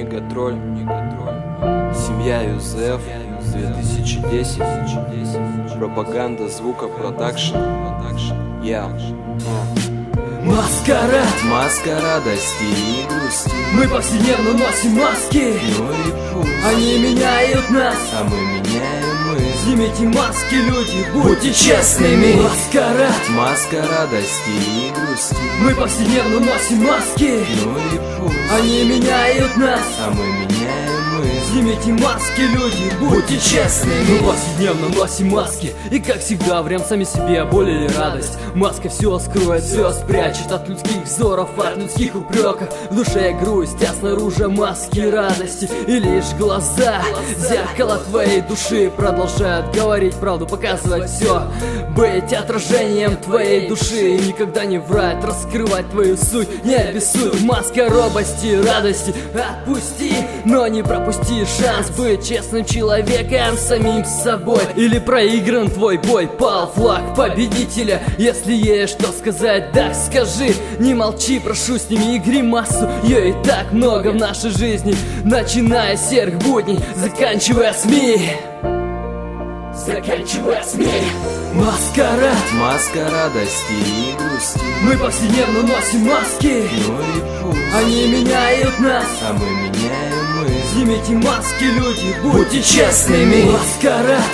Нигатроль, семья Юзеф, 2010, пропаганда звука продакшн, Маска радости и грусти. Мы повседневно носим маски, Ну и пусть они меняют нас, а мы меняем их. снимите маски, люди, будьте честными. Маска радости и грусти. Мы повседневно носим маски, Ну и пусть они меняют нас, а мы меняем их. снимите маски, люди, будьте честными. Мы повседневно носим маски, и как всегда врем сами себе боль или радость. Маска все скроет, все спрячет от людских взоров, от людских упреков. В душе грусть, а снаружи маски радости. И лишь глаза, зеркало твоей души, продолжают говорить правду, показывать все, быть отражением твоей души. И никогда не врать, раскрывать твою суть, не обессудь. Маска робости, радости отпусти, но не пропусти шанс быть честным человеком, самим собой. Или проигран твой бой, пал флаг победителя. Если есть что сказать, так скажи, не молчи, прошу, сними гримасу. Ее и так много в нашей жизни, начиная с серых будней, заканчивая СМИ. Маска радости и грусти. Мы повседневно носим маски, Ну и пусть они меняют нас, а мы меняем их. снимите маски, люди, будьте честными.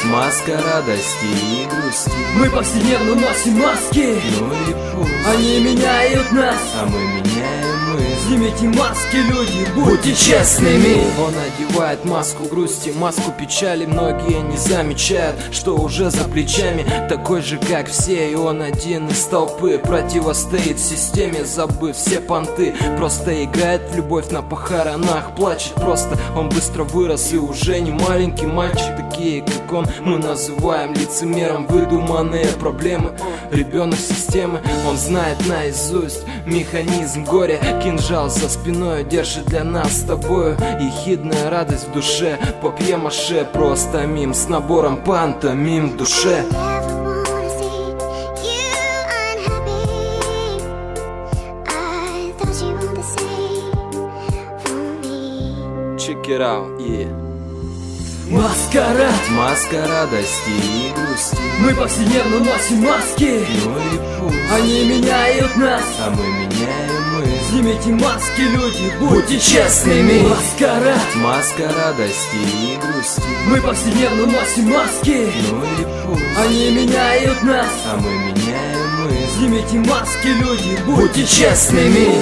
Маска радости и грусти. Мы повседневно носим маски, Ну и пусть они меняют нас, а мы меняем их. снимите маски, люди, будьте честными. Он одевает маску грусти, маску печали. Многие не замечают, что уже за плечами такой же, как все. И он один из толпы, противостоит системе, забыв все понты. Просто играет в любовь на похоронах, плачет просто. Он быстро вырос и уже не маленький мальчик. Такие, как он, мы называем лицемером. Выдуманные проблемы, ребенок системы. Он знает наизусть механизм горя. Кинжал за спиной держит для нас с тобою. Ехидная радость в душе, папье-маше, просто мим с набором пантомим в душе. Check it out, yeah. Маска радости и грусти. Мы повседневно носим маски, Ну и пусть они меняют нас, а мы меняем их. снимите маски, люди, будьте честными. Маска радости и грусти. Мы повседневно носим маски, Ну и пусть они меняют нас, а мы меняем их. снимите маски, люди, будьте честными.